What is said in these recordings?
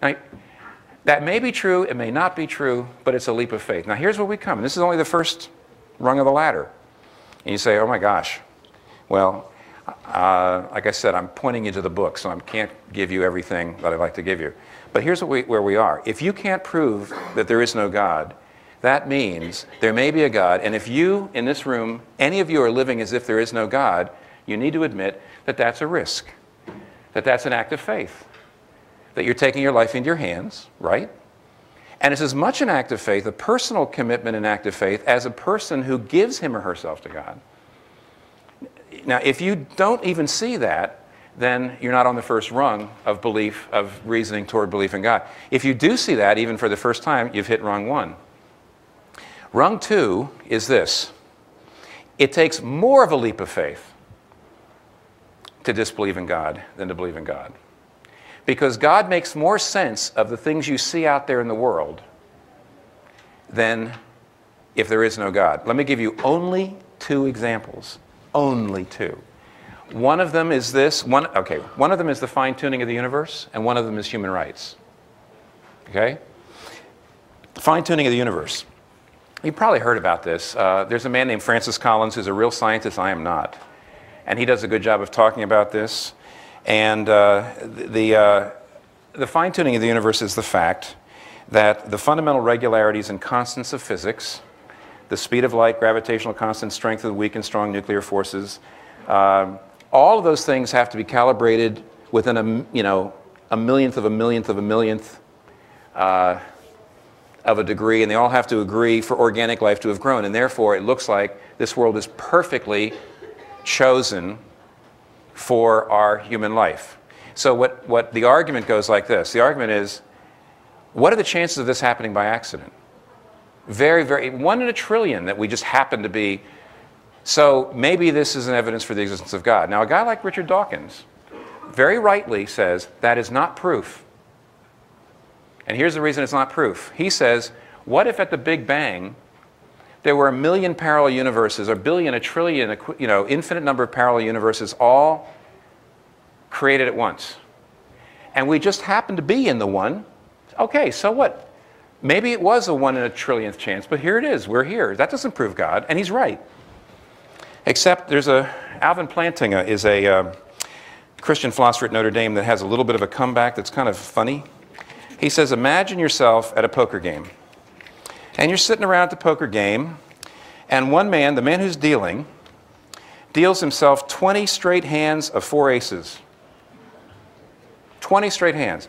Now, that may be true, it may not be true, but it's a leap of faith. Now, here's where we come, and this is only the first rung of the ladder. And you say, oh my gosh, well, like I said, I'm pointing you to the book, so I can't give you everything that I'd like to give you. But here's where we are. If you can't prove that there is no God, that means there may be a God, and if you, in this room, any of you are living as if there is no God, you need to admit that that's a risk, that that's an act of faith, that you're taking your life into your hands, right? And it's as much an act of faith, a personal commitment and act of faith, as a person who gives him or herself to God. Now, if you don't even see that, then you're not on the first rung of belief, of reasoning toward belief in God. If you do see that, even for the first time, you've hit rung one. Rung two is this. It takes more of a leap of faith to disbelieve in God than to believe in God. Because God makes more sense of the things you see out there in the world than if there is no God. Let me give you only two examples. Only two. One of them is this. One of them is the fine-tuning of the universe, and one of them is human rights. Okay? Fine-tuning of the universe. You've probably heard about this. There's a man named Francis Collins who's a real scientist. I am not. And he does a good job of talking about this. And the fine-tuning of the universe is the fact that the fundamental regularities and constants of physics, the speed of light, gravitational constant, strength of the weak and strong nuclear forces, all of those things have to be calibrated within a millionth of a millionth of a millionth of a degree, and they all have to agree for organic life to have grown. And therefore, it looks like this world is perfectly chosen for our human life. So what the argument goes like this. The argument is, what are the chances of this happening by accident? Very, very, 1 in a trillion that we just happen to be. So maybe this is an evidence for the existence of God. Now, a guy like Richard Dawkins very rightly says that is not proof. And here's the reason it's not proof. He says, what if at the Big Bang there were a million parallel universes, a billion, a trillion, infinite number of parallel universes all created at once? And we just happened to be in the one. Okay, so what? Maybe it was a 1 in a trillionth chance, but here it is. We're here. That doesn't prove God, and he's right. Except there's Alvin Plantinga is a Christian philosopher at Notre Dame that has a little bit of a comeback that's kind of funny. He says, imagine yourself at a poker game. And you're sitting around at the poker game, and one man, the man who's dealing, deals himself 20 straight hands of 4 aces. 20 straight hands.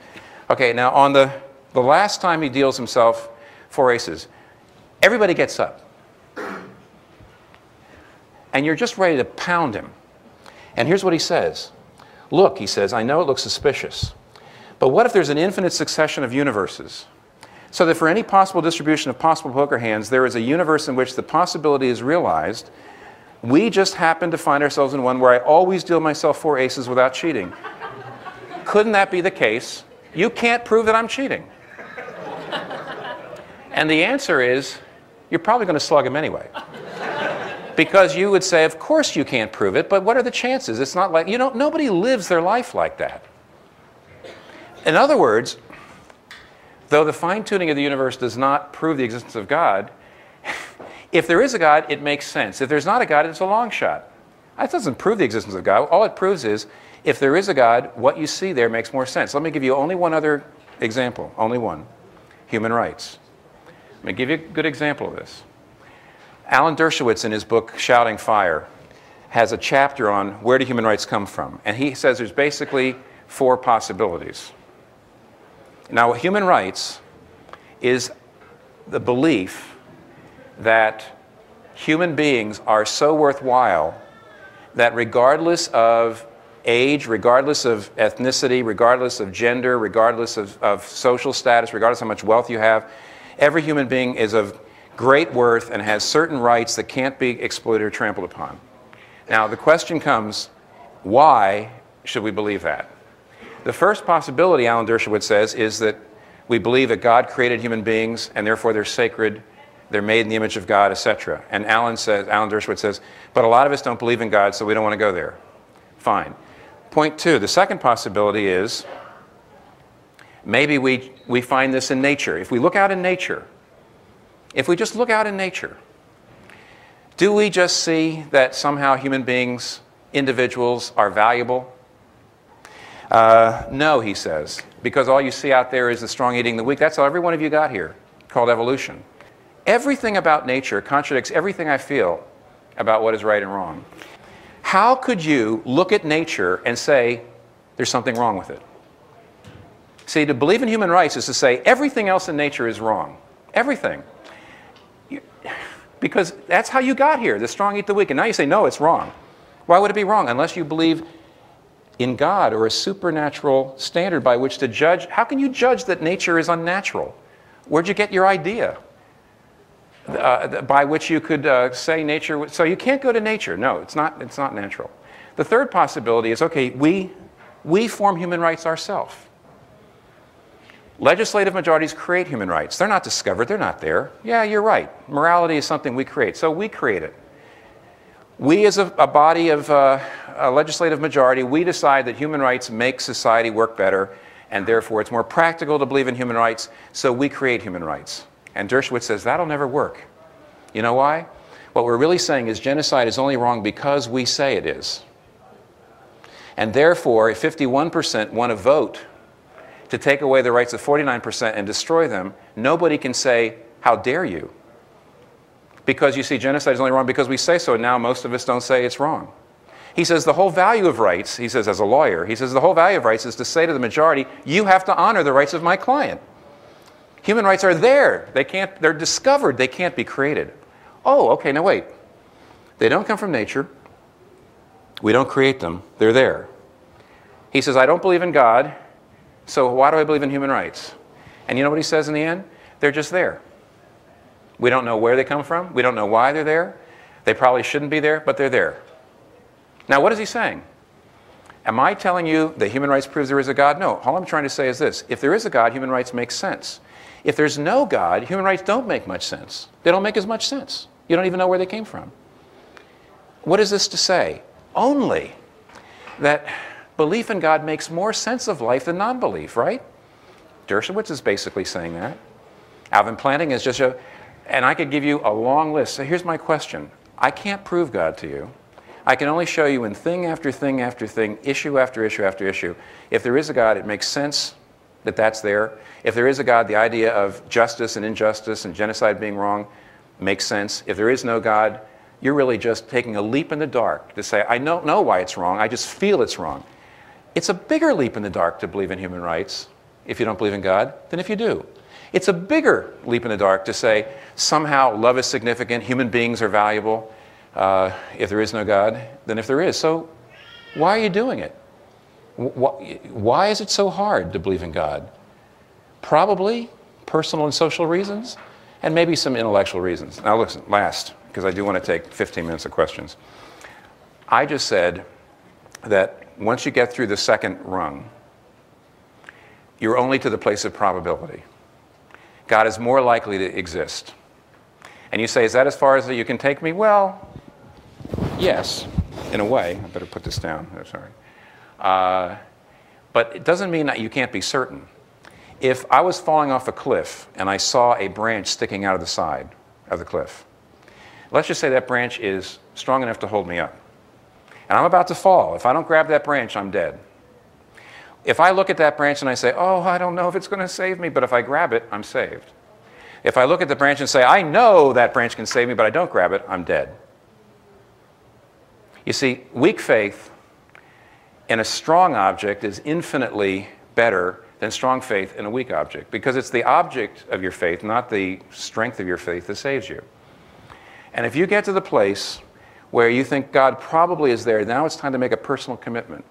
Okay, now on the last time he deals himself 4 aces, everybody gets up. And you're just ready to pound him. And here's what he says. Look, he says, I know it looks suspicious, but what if there's an infinite succession of universes? So that for any possible distribution of possible poker hands, there is a universe in which the possibility is realized. We just happen to find ourselves in one where I always deal myself 4 aces without cheating. Couldn't that be the case? You can't prove that I'm cheating. And the answer is, you're probably going to slug him anyway. Because you would say, of course you can't prove it, but what are the chances? It's not like, nobody lives their life like that. In other words, though the fine-tuning of the universe does not prove the existence of God, if there is a God, it makes sense. If there's not a God, it's a long shot. That doesn't prove the existence of God. All it proves is, if there is a God, what you see there makes more sense. Let me give you only one other example, only one. Human rights. Let me give you a good example of this. Alan Dershowitz, in his book, Shouting Fire, has a chapter on where do human rights come from. And he says there's basically 4 possibilities. Now, human rights is the belief that human beings are so worthwhile that regardless of age, regardless of ethnicity, regardless of gender, regardless of social status, regardless of how much wealth you have, every human being is of great worth and has certain rights that can't be exploited or trampled upon. Now, the question comes, why should we believe that? The first possibility, Alan Dershowitz says, is that we believe that God created human beings and therefore they're sacred, they're made in the image of God, etc. And Alan Dershowitz says, but a lot of us don't believe in God, so we don't want to go there. Fine. Point 2, the second possibility is Maybe we find this in nature. If we look out in nature, if we just look out in nature, do we just see that somehow human beings, individuals, are valuable? No, he says, because all you see out there is the strong eating the weak. That's how every one of you got here, called evolution. Everything about nature contradicts everything I feel about what is right and wrong. How could you look at nature and say there's something wrong with it? See, to believe in human rights is to say everything else in nature is wrong. Everything. Because that's how you got here, the strong eat the weak. And now you say, no, it's wrong. Why would it be wrong? Unless you believe in God or a supernatural standard by which to judge. How can you judge that nature is unnatural? Where'd you get your idea by which you could say nature? So you can't go to nature. No, it's not natural. The third possibility is, okay, we form human rights ourselves. Legislative majorities create human rights. They're not discovered. They're not there. Yeah, you're right. Morality is something we create. So we create it. We as a body of a legislative majority, we decide that human rights make society work better, and therefore it's more practical to believe in human rights, so we create human rights. And Dershowitz says that'll never work. You know why? What we're really saying is genocide is only wrong because we say it is. And therefore, if 51% want to vote to take away the rights of 49% and destroy them, nobody can say, how dare you? Because you see, genocide is only wrong because we say so, and now most of us don't say it's wrong. He says the whole value of rights, he says as a lawyer, he says the whole value of rights is to say to the majority, you have to honor the rights of my client. Human rights are there. They're discovered. They can't be created. Oh, okay, now wait. They don't come from nature. We don't create them. They're there. He says, I don't believe in God, so why do I believe in human rights? And you know what he says in the end? They're just there. We don't know where they come from. We don't know why they're there. They probably shouldn't be there, but they're there. Now, what is he saying? Am I telling you that human rights proves there is a God? No. All I'm trying to say is this. If there is a God, human rights make sense. If there's no God, human rights don't make much sense. They don't make as much sense. You don't even know where they came from. What is this to say? Only that belief in God makes more sense of life than non-belief, right? Dershowitz is basically saying that. Alvin Planting is just and I could give you a long list. So here's my question. I can't prove God to you. I can only show you in thing after thing after thing, issue after issue after issue. If there is a God, it makes sense that that's there. If there is a God, the idea of justice and injustice and genocide being wrong makes sense. If there is no God, you're really just taking a leap in the dark to say, I don't know why it's wrong, I just feel it's wrong. It's a bigger leap in the dark to believe in human rights if you don't believe in God than if you do. It's a bigger leap in the dark to say somehow love is significant, human beings are valuable if there is no God than if there is. So why are you doing it? Why is it so hard to believe in God? Probably personal and social reasons, and maybe some intellectual reasons. Now listen, last, because I do want to take 15 minutes of questions. I just said that once you get through the second rung, you're only to the place of probability. God is more likely to exist. And you say, is that as far as you can take me? Well, yes, in a way. I better put this down. Oh, sorry. But it doesn't mean that you can't be certain. If I was falling off a cliff and I saw a branch sticking out of the side of the cliff, let's just say that branch is strong enough to hold me up. And I'm about to fall. If I don't grab that branch, I'm dead. If I look at that branch and I say, oh, I don't know if it's going to save me, but if I grab it, I'm saved. If I look at the branch and say, I know that branch can save me, but I don't grab it, I'm dead. You see, weak faith in a strong object is infinitely better than strong faith in a weak object, because it's the object of your faith, not the strength of your faith, that saves you. And if you get to the place where you think God probably is there, now it's time to make a personal commitment.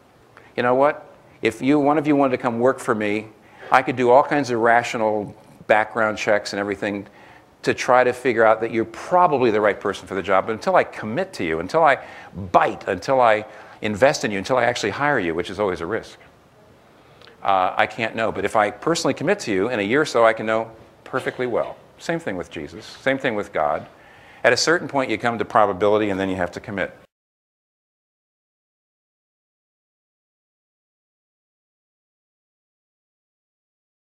You know what? If one of you wanted to come work for me, I could do all kinds of rational background checks and everything to try to figure out that you're probably the right person for the job. But until I commit to you, until I bite, until I invest in you, until I actually hire you, which is always a risk, I can't know. But if I personally commit to you, in a year or so, I can know perfectly well. Same thing with Jesus. Same thing with God. At a certain point, you come to probability, and then you have to commit.